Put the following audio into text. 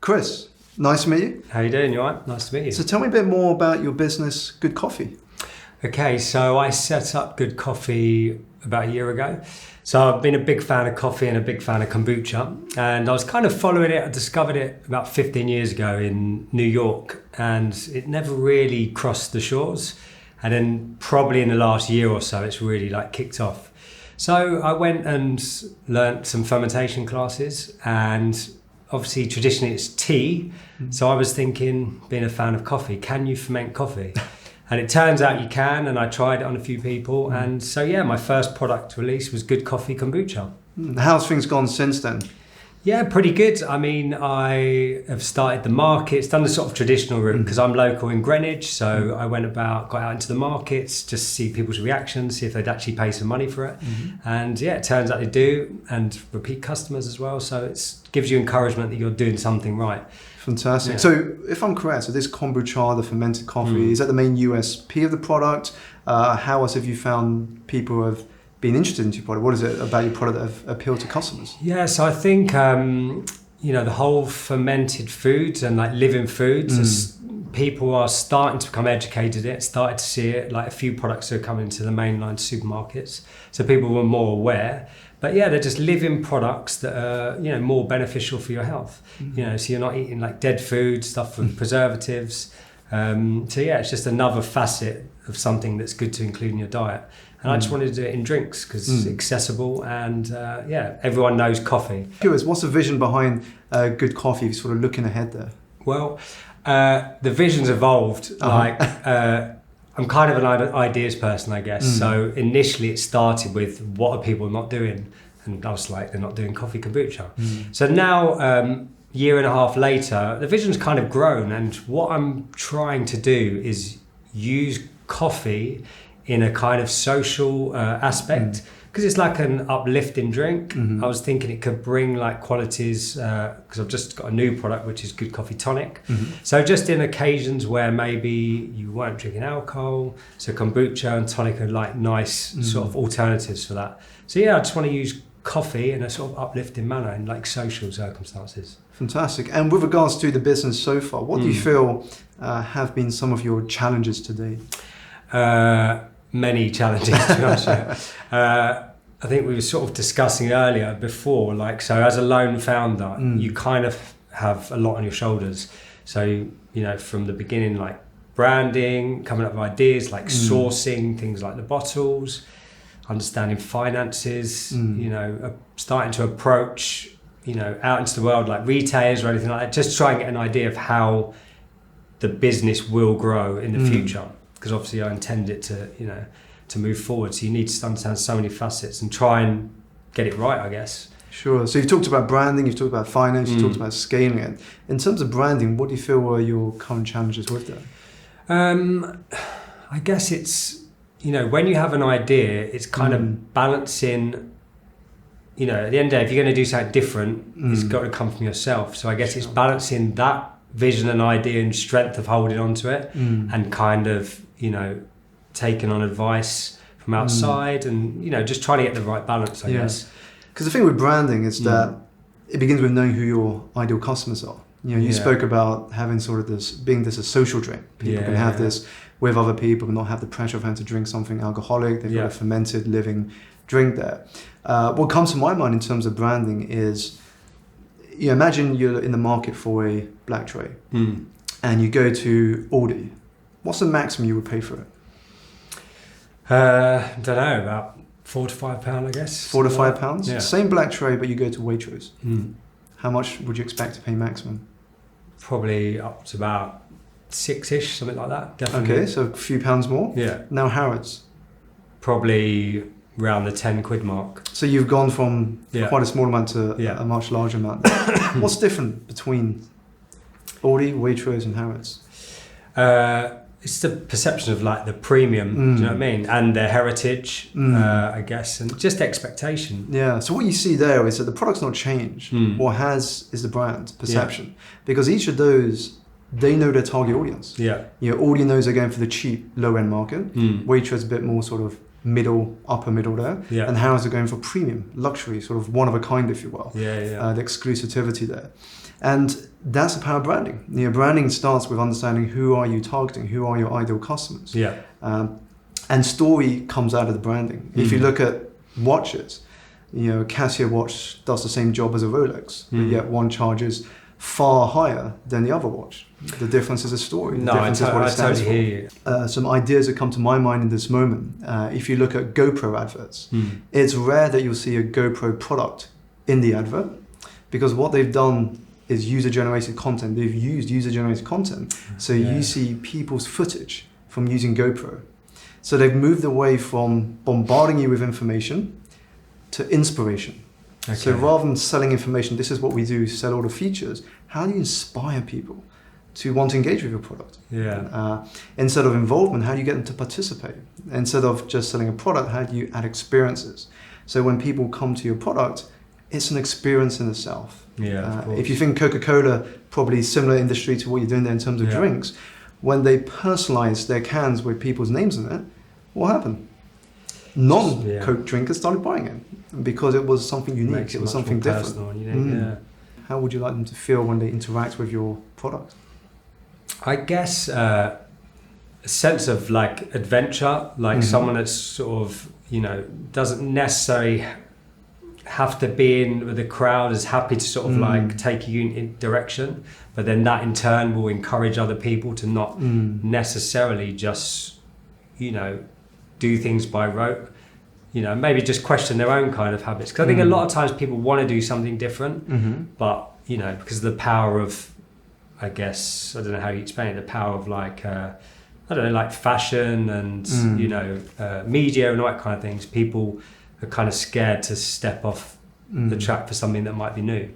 Chris, nice to meet you. How you doing? You all right? Nice to meet you. So tell me a bit more about your business, Good Koffee. Okay, so I set up Good Koffee about a year ago. So I've been a big fan of coffee and a big fan of kombucha. And I was kind of following it. I discovered it about 15 years ago in New York, and it never really crossed the shores. And then probably in the last year or so, it's really like kicked off. So I went and learnt some fermentation classes, and obviously traditionally it's tea. So I was thinking, being a fan of coffee, can you ferment coffee? And it turns out you can, and I tried it on a few people. And so yeah, my first product release was Good Koffee Kombucha. How's things gone since then? Yeah, pretty good. I mean, I have started the markets, done the sort of traditional route because I'm local in Greenwich. So I got out into the markets just to see people's reactions, see if they'd actually pay some money for it. And yeah, it turns out they do, and repeat customers as well. So it gives you encouragement that you're doing something right. Fantastic. Yeah. So if I'm correct, so this kombucha, the fermented coffee, is that the main USP of the product? How else have you found people who have been interested in your product? What is it about your product that have appealed to customers? Yeah, so I think, the whole fermented foods and like living foods, people are starting to become educated in it, started to see it, like a few products are coming to the mainline supermarkets. So people were more aware. But yeah, they're just living products that are, more beneficial for your health. So you're not eating like dead food, stuff with preservatives. So yeah, it's just another facet of something that's good to include in your diet. And I just wanted to do it in drinks because it's accessible, and everyone knows coffee. Curious, what's the vision behind Good Koffee, sort of looking ahead there? Well, the vision's evolved. I'm kind of an ideas person, I guess. So initially it started with, what are people not doing? And I was like, they're not doing coffee kombucha. So now, year and a half later, the vision's kind of grown, and what I'm trying to do is use coffee in a kind of social aspect, because it's like an uplifting drink. I was thinking it could bring like qualities, because I've just got a new product which is Good Koffee Tonic. So just in occasions where maybe you weren't drinking alcohol, so kombucha and tonic are like nice sort of alternatives for that. So yeah, I just want to use coffee in a sort of uplifting manner in like social circumstances. Fantastic. And with regards to the business so far, what do you feel have been some of your challenges today? Many challenges, to be honest with you. I think we were sort of discussing earlier before, so as a lone founder, you kind of have a lot on your shoulders. So, from the beginning, like branding, coming up with ideas, like sourcing things like the bottles, understanding finances, starting to approach, out into the world, like retailers or anything like that, just try and get an idea of how the business will grow in the future. Because obviously I intend it to move forward. So you need to understand so many facets and try and get it right, I guess. Sure. So you've talked about branding, you've talked about finance, you've talked about scaling it. In terms of branding, what do you feel were your current challenges with that? I guess it's, when you have an idea, it's kind of balancing, at the end of the day, if you're going to do something different, it's got to come from yourself. So I guess it's balancing that vision and idea and strength of holding on to it and kind of, taking on advice from outside and, just trying to get the right balance, I guess. Because the thing with branding is that it begins with knowing who your ideal customers are. You spoke about having sort of being this a social drink. People can have this with other people and not have the pressure of having to drink something alcoholic. They've got a fermented living drink there. What comes to my mind in terms of branding is, imagine you're in the market for a black tray and you go to Aldi. What's the maximum you would pay for it? Don't know, about £4 to £5, I guess. £4 to £5? Yeah. Same black tray, but you go to Waitrose. How much would you expect to pay maximum? Probably up to about 6-ish, something like that, definitely. Okay, so a few pounds more. Yeah. Now Harrods? Probably around the £10 mark. So you've gone from quite a small amount to a much larger amount. What's different between Aldi, Waitrose and Harrods? It's the perception of like the premium, do you know what I mean? And their heritage, I guess, and just expectation. Yeah, so what you see there is that the product's not changed. What has is the brand perception. Because each of those, they know their target audience. Yeah. Aldi knows they're going for the cheap, low-end market. Waitrose a bit more sort of middle, upper middle there. Yeah. And Harrods are going for premium, luxury, sort of one of a kind, if you will. Yeah. The exclusivity there. And that's the power of branding. Branding starts with understanding who are you targeting, who are your ideal customers. Yeah. And story comes out of the branding. If you look at watches, Casio watch does the same job as a Rolex, but yet one charges far higher than the other watch. The difference is a story. The difference is what it stands totally hear for. Some ideas that come to my mind in this moment. If you look at GoPro adverts, it's rare that you'll see a GoPro product in the advert, because what they've done is user-generated content. They've used user-generated content. So you see people's footage from using GoPro. So they've moved away from bombarding you with information to inspiration. Okay. So rather than selling information, this is what we do, sell all the features. How do you inspire people to want to engage with your product? Yeah. Instead of involvement, how do you get them to participate? Instead of just selling a product, how do you add experiences? So when people come to your product, it's an experience in itself. Yeah, if you think Coca-Cola, probably similar industry to what you're doing there in terms of drinks, when they personalized their cans with people's names in it, what happened? Non-Coke drinkers started buying it because it was something unique, it was something different. How would you like them to feel when they interact with your product? I guess a sense of like adventure, like someone that's sort of, doesn't necessarily have to be in with the crowd, is happy to sort of like take you in direction, but then that in turn will encourage other people to not necessarily just, do things by rote, maybe just question their own kind of habits. Because I think a lot of times people want to do something different, but, because of the power of, I guess, I don't know how you explain it, the power of like, like fashion and, media and all that kind of things, people are kind of scared to step off the track for something that might be new.